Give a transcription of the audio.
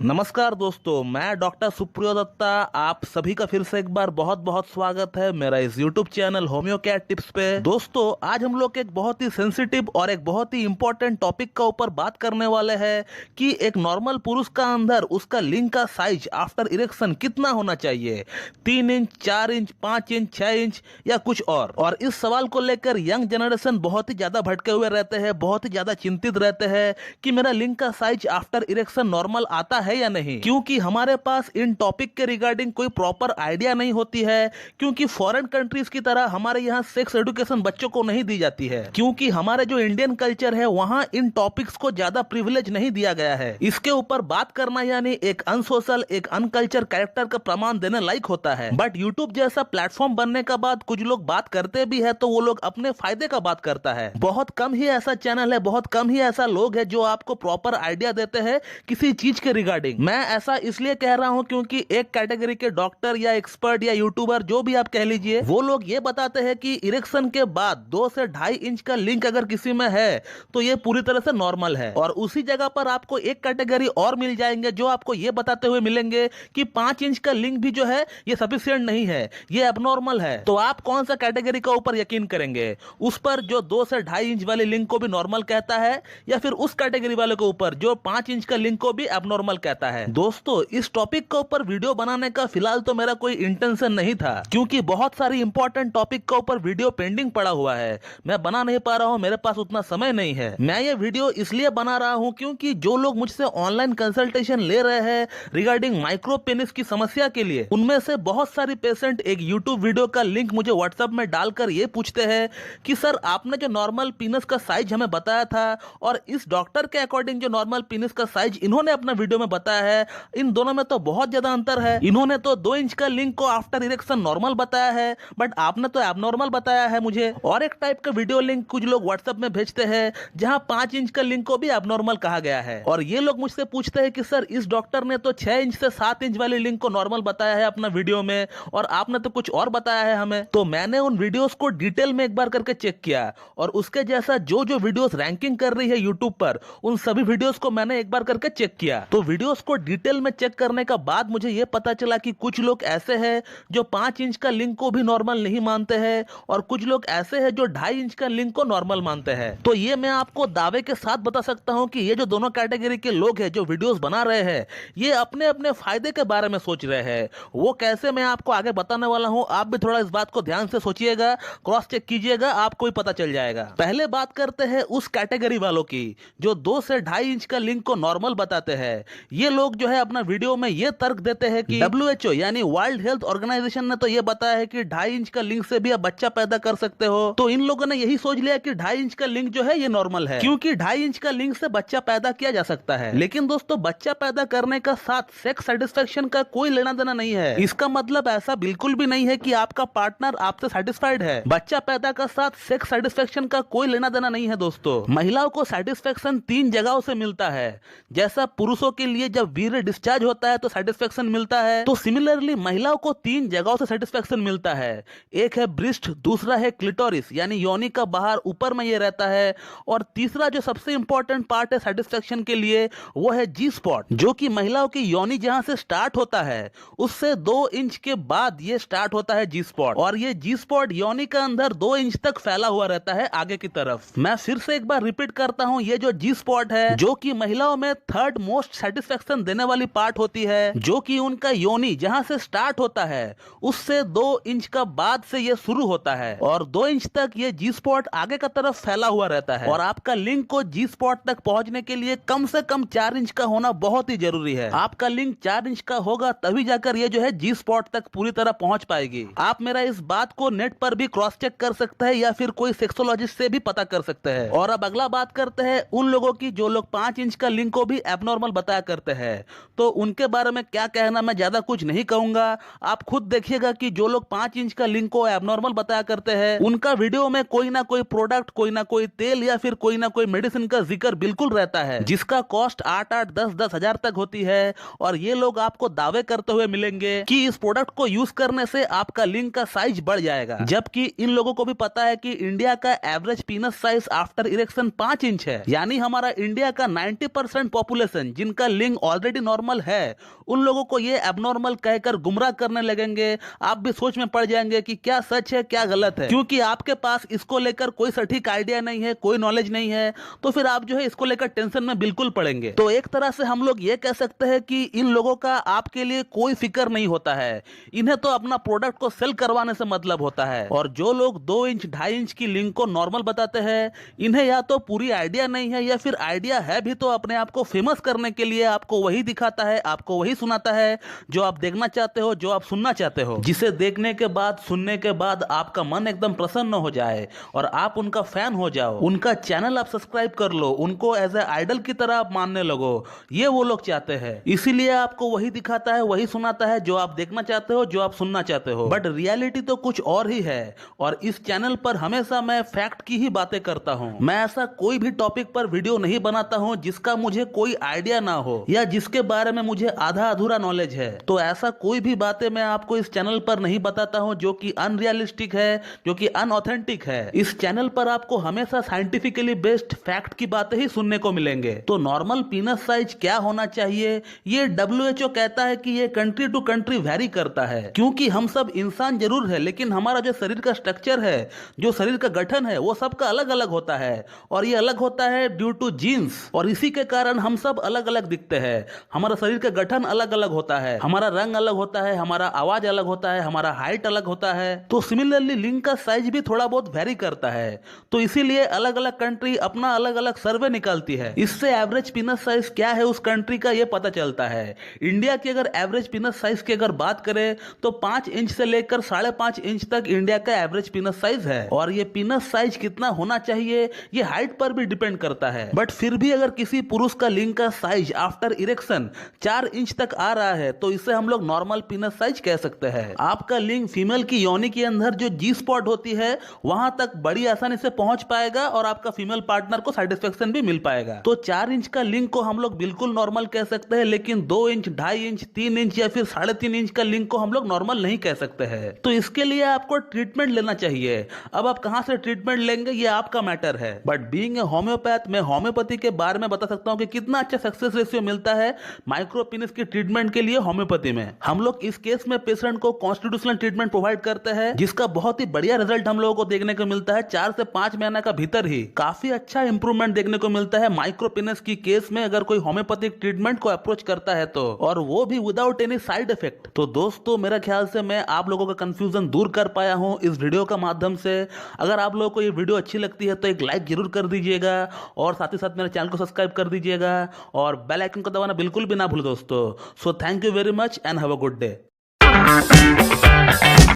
नमस्कार दोस्तों, मैं डॉक्टर सुप्रियो दत्ता। आप सभी का फिर से एक बार बहुत बहुत स्वागत है मेरा इस YouTube channel homeo care tips पे। दोस्तों, आज हम लोग एक बहुत ही सेंसिटिव और एक बहुत ही इंपॉर्टेंट टॉपिक का ऊपर बात करने वाले हैं कि एक नॉर्मल पुरुष का अंदर उसका लिंग का साइज आफ्टर इरेक्शन कितना होना चाहिए, 3 इंच, 4 इंच, 5 इंच, 6 इंच या कुछ और इस सवाल को लेकर यंग जनरेशन बहुत ही ज्यादा भटके हुए रहते हैं, बहुत ही ज्यादा चिंतित रहते हैं कि मेरा लिंग का साइज आफ्टर इरेक्शन नॉर्मल आता है या नहीं, क्योंकि हमारे पास इन टॉपिक के रिगार्डिंग कोई प्रॉपर आइडिया नहीं होती है। क्योंकि फॉरेन कंट्रीज की तरह हमारे यहाँ सेक्स एजुकेशन बच्चों को नहीं दी जाती है, क्योंकि हमारे जो इंडियन कल्चर है वहाँ इन टॉपिक्स को ज्यादा प्रिविलेज नहीं दिया गया है। इसके ऊपर बात करना यानी एक अनसोशल, एक अनकल्चर कैरेक्टर का प्रमाण देने लायक होता है। बट यूट्यूब जैसा प्लेटफॉर्म बनने का बाद कुछ लोग बात करते भी है तो वो लोग अपने फायदे का बात करता है। बहुत कम ही ऐसा चैनल है, बहुत कम ही ऐसा लोग है जो आपको प्रॉपर आइडिया देते हैं किसी चीज के रिगार्डिंग। मैं ऐसा इसलिए कह रहा हूं क्योंकि एक कैटेगरी के डॉक्टर या एक्सपर्ट या यूट्यूबर जो भी आप कह लीजिए, वो लोग ये बताते हैं कि इरेक्शन के बाद 2 से 2.5 इंच का लिंक अगर किसी में है तो ये पूरी तरह से नॉर्मल है। और उसी जगह पर आपको एक कैटेगरी और मिल जाएंगे जो आपको ये बताते हुए मिलेंगे कि 5 इंच का लिंक भी जो है ये सफिशिएंट नहीं है, ये एबनॉर्मल है। तो आप कौन सा कैटेगरी के ऊपर यकीन करेंगे? उस पर जो 2 से 2.5 इंच वाले लिंक को भी नॉर्मल कहता है, या फिर उस कैटेगरी वाले के ऊपर जो 5 इंच का लिंक को भी एबनॉर्मल कहता है? दोस्तों, इस टॉपिक के ऊपर वीडियो बनाने का फिलहाल तो मेरा कोई इंटेंशन नहीं था, क्योंकि बहुत सारी इंपॉर्टेंट टॉपिक के ऊपर वीडियो पेंडिंग पड़ा हुआ है, मैं बना नहीं पा रहा हूं, मेरे पास उतना समय नहीं है। मैं ये वीडियो इसलिए बना रहा हूं क्योंकि जो लोग मुझसे ऑनलाइन कंसल्टेशन ले रहे हैं रिगार्डिंग माइक्रो पेनिस की समस्या के लिए, उनमें से बहुत सारी पेशेंट एक यूट्यूब वीडियो का लिंक मुझे व्हाट्सएप में डालकर ये पूछते हैं कि सर, आपने जो नॉर्मल पीनस का साइज हमें बताया था और इस डॉक्टर के अकॉर्डिंग जो नॉर्मल पीनस का साइज इन्होंने अपना वीडियो में बताया है, इन दोनों में तो बहुत ज्यादा अंतर है। इन्होंने तो 2 इंच का लिंक को आफ्टर इरेक्शन नॉर्मल बताया है, बट आपने तो एबनॉर्मल बताया है मुझे। और एक टाइप का वीडियो लिंक कुछ लोग व्हाट्सएप में भेजते हैं जहां 5 इंच का लिंक को भी एबनॉर्मल कहा गया है, और ये लोग मुझसे पूछते हैं कि सर, इस डॉक्टर ने तो 6 इंच से 7 इंच वाले लिंक को नॉर्मल बताया है अपना वीडियो में, और आपने तो कुछ और बताया है हमें। तो मैंने उन वीडियोस को डिटेल में एक बार करके चेक किया, और उसके जैसा जो जो वीडियोस रैंकिंग कर रही है यूट्यूब पर, उन सभी वीडियोस को मैंने एक बार करके चेक किया। तो वीडियोस को डिटेल में चेक करने का बाद मुझे यह पता चला कि कुछ लोग ऐसे हैं जो 5 इंच का लिंक को भी नॉर्मल नहीं मानते हैं, और कुछ लोग ऐसे हैं जो 2.5 इंच का लिंक को नॉर्मल मानते हैं। तो ये मैं आपको दावे के साथ बता सकता हूं कि ये जो दोनों कैटेगरी के लोग हैं जो वीडियोस बना रहे हैं, ये अपने अपने फायदे के बारे में सोच रहे हैं। वो कैसे, मैं आपको आगे बताने वाला हूं, आप भी थोड़ा इस बात को ध्यान से सोचिएगा, क्रॉस चेक कीजिएगा, आपको भी पता चल जाएगा। पहले बात करते हैं उस कैटेगरी वालों की जो 2 से 2.5 इंच का लिंक को नॉर्मल बताते हैं। ये लोग जो है अपना वीडियो में ये तर्क देते हैं कि WHO यानी वर्ल्ड हेल्थ ऑर्गेनाइजेशन ने तो ये बताया है कि 2.5 इंच का लिंक से भी आप बच्चा पैदा कर सकते हो, तो इन लोगों ने यही सोच लिया कि 2.5 इंच का लिंक जो है ये नॉर्मल है, क्योंकि 2.5 इंच का लिंक से बच्चा पैदा किया जा सकता है। लेकिन दोस्तों, बच्चा पैदा करने का साथ सेक्स सेटिस्फेक्शन का कोई लेना देना नहीं है। इसका मतलब ऐसा बिल्कुल भी नहीं है कि आपका पार्टनर आपसे सेटिस्फाइड है। बच्चा पैदा का साथ सेक्स सेटिस्फेक्शन का कोई लेना देना नहीं है दोस्तों। महिलाओं को सेटिस्फेक्शन 3 जगहों से मिलता है। जैसा पुरुषों के लिए जब वीर्य डिस्चार्ज होता है तो सेटिस्फेक्शन मिलता है, तो सिमिलरली महिलाओं को 3 जगहों से सेटिस्फेक्शन मिलता है। एक है ब्रिस्ट, दूसरा है क्लिटोरिस यानी योनि का बाहर ऊपर में ये रहता है, और तीसरा जो सबसे इंपॉर्टेंट पार्ट है सेटिस्फेक्शन के लिए वो है जी स्पॉट, जो कि महिलाओं की योनि जहां से स्टार्ट होता है उससे 2 इंच के बाद ये स्टार्ट होता है जी स्पॉट, और ये जी स्पॉट योनि के अंदर 2 इंच तक फैला हुआ रहता है आगे की तरफ। मैं फिर से एक बार रिपीट करता हूं, ये जो जी स्पॉट है जो कि महिलाओं में 3rd मोस्ट सेटिस्फेक्शन देने वाली पार्ट होती है, जो कि उनका योनि जहां से स्टार्ट होता है उससे 2 इंच का बाद से ये शुरू होता है, और 2 इंच तक ये जी स्पॉट आगे का तरफ फैला हुआ रहता है। और आपका लिंक को जी स्पॉट तक पहुंचने के लिए कम से कम 4 इंच का होना बहुत ही जरूरी है। आपका लिंक 4 इंच का होगा तभी जाकर ये जो है जी स्पॉट तक पूरी तरह पहुंच पाएगी। आप मेरा इस बात को नेट पर भी क्रॉस चेक कर सकते हैं या फिर कोई सेक्सोलॉजिस्ट से भी पता कर सकते हैं। और अब अगला बात करते हैं उन लोगों की जो लोग 5 इंच का लिंक को भी एबनॉर्मल बताया करते हैं। तो उनके बारे में क्या कहना, मैं ज्यादा कुछ नहीं कहूंगा, आप खुद देखिएगा कि जो लोग 5 इंच का लिंक को एबनॉर्मल बताया करते हैं उनका वीडियो में कोई ना कोई प्रोडक्ट, कोई ना कोई तेल या फिर कोई ना कोई मेडिसिन का जिक्र बिल्कुल रहता है, जिसका कॉस्ट 8-8, 10-10 हजार तक होती है। और ये लोग आपको दावे करते हुए मिलेंगे कि इस प्रोडक्ट को यूज करने से आपका लिंक का साइज बढ़ जाएगा, जबकि इन लोगों को भी पता है कि इंडिया का average पीनस size after erection 5 inch है। यानी हमारा इंडिया का 90% पॉपुलेशन जिनका लिंग लिंग ऑलरेडी नॉर्मल है उन लोगों को ये एबनॉर्मल कहकर गुमराह करने लगेंगे। आप भी सोच में पड़ जाएंगे कि क्या सच है क्या गलत है, क्योंकि आपके पास इसको लेकर कोई सटीक आइडिया नहीं है, कोई नॉलेज नहीं है, तो फिर आप जो है इसको लेकर टेंशन में बिल्कुल पड़ेंगे। तो एक तरह से हम लोग ये कह सकते हैं कि इन लोगों का आपके लिए कोई फिक्र नहीं होता है। इन्हें तो अपना प्रोडक्ट को सेल करवाने से मतलब होता है। और जो लोग 2 इंच 2.5 इंच की लिंक को नॉर्मल बताते हैं, इन्हें या तो पूरी आइडिया नहीं है या फिर आइडिया है भी तो अपने आप को फेमस करने के लिए आपको वही दिखाता है, आपको वही सुनाता है जो आप देखना चाहते हो, जो आप सुनना चाहते हो, जिसे देखने के बाद सुनने के बाद आपका मन एकदम प्रसन्न हो जाए और आप उनका फैन हो जाओ, उनका चैनल आप सब्सक्राइब कर लो, उनको एज ए आइडल की तरह आप मानने लगो। ये वो लोग चाहते हैं, इसीलिए आपको वही दिखाता है, वही सुनाता है जो आप देखना चाहते हो, जो आप सुनना चाहते हो। बट रियलिटी तो कुछ और ही है। और इस चैनल पर हमेशा मैं फैक्ट की ही बातें करता हूं। मैं ऐसा कोई भी टॉपिक पर वीडियो नहीं बनाता हूं जिसका मुझे कोई आइडिया ना हो या जिसके बारे में मुझे आधा अधूरा नॉलेज है। तो ऐसा कोई भी बातें मैं आपको इस चैनल पर नहीं बताता हूं जो कि अनरियलिस्टिक है, जो कि अनऑथेंटिक है। इस चैनल पर आपको हमेशा साइंटिफिकली बेस्ड फैक्ट की बातें ही सुनने को मिलेंगे। तो नॉर्मल पीनस साइज क्या होना चाहिए, ये WHO कहता है कि ये कंट्री टू कंट्री वेरी करता है, क्योंकि हम सब इंसान जरूर है लेकिन हमारा जो शरीर का स्ट्रक्चर है, जो शरीर का गठन है, वो सबका अलग अलग होता है। और ये अलग होता है ड्यू टू जीन्स, और इसी के कारण हम सब अलग अलग दिखते हैं। हमारा शरीर का गठन अलग अलग होता है, हमारा रंग अलग होता है, हमारा आवाज अलग होता है, हमारा हाइट अलग होता है। तो सिमिलरली लिंग का साइज भी थोड़ा बहुत वेरी करता है। तो इसीलिए अलग अलग कंट्री अपना अलग अलग सर्वे निकालती है, इससे एवरेज पीनस साइज क्या है उस कंट्री का ये पता चलता है। इंडिया की अगर एवरेज पीनस साइज की अगर बात करें तो 5 इंच से लेकर 5.5 इंच तक इंडिया का एवरेज पीनस साइज है। और ये पीनस साइज कितना होना चाहिए ये हाइट पर भी डिपेंड करता है। बट फिर भी अगर किसी पुरुष का लिंग का साइज आफ्टर इरेक्शन 4 इंच तक आ रहा है तो इसे हम लोग नॉर्मल पीनस साइज कह सकते हैं। आपका लिंग फीमेल की योनि के अंदर जो जी स्पॉट होती है वहां तक बड़ी आसानी से पहुंच पाएगा और आपका फीमेल पार्टनर को सेटिस्फेक्शन भी मिल पाएगा। तो 4 इंच का लिंग को हम लोग बिल्कुल नॉर्मल कह सकते हैं, लेकिन 2 इंच 2.5 इंच 3 इंच या फिर 3.5 इंच का लिंग को हम लोग नॉर्मल नहीं कह सकते हैं। तो इसके लिए आपको ट्रीटमेंट लेना चाहिए। अब आप कहां से ट्रीटमेंट लेंगे ये आपका मैटर है। बट बीइंग ए होम्योपैथ, मैं होम्योपैथी के बारे में बता सकता हूं कि कितना अच्छा सक्सेस रेशियो मिलता है माइक्रो पेनिस की ट्रीटमेंट के लिए होम्योपैथी में। हम लोग इस केस में पेशेंट को कॉन्स्टिट्यूशनल ट्रीटमेंट प्रोवाइड करते हैं, जिसका बहुत ही बढ़िया रिजल्ट हम लोगों को देखने को मिलता है। 4 से 5 महीने का भीतर ही काफी अच्छा इंप्रूवमेंट देखने को मिलता है माइक्रो पेनिस की केस में अगर कोई होम्योपैथिक ट्रीटमेंट को अप्रोच करता है तो, और वो भी विदाउट एनी साइड इफेक्ट। तो दोस्तों मेरा ख्याल से मैं आप लोगों का कंफ्यूजन दूर कर पाया हूं इस वीडियो का माध्यम से। अगर आप लोगों को ये वीडियो अच्छी लगती है तो एक लाइक जरूर कर दीजिएगा और साथ ही साथ मेरे चैनल को सब्सक्राइब कर दीजिएगा और बेल आइकन को दबाना बिल्कुल भी ना भूलो दोस्तों। So thank you very much and have a good day.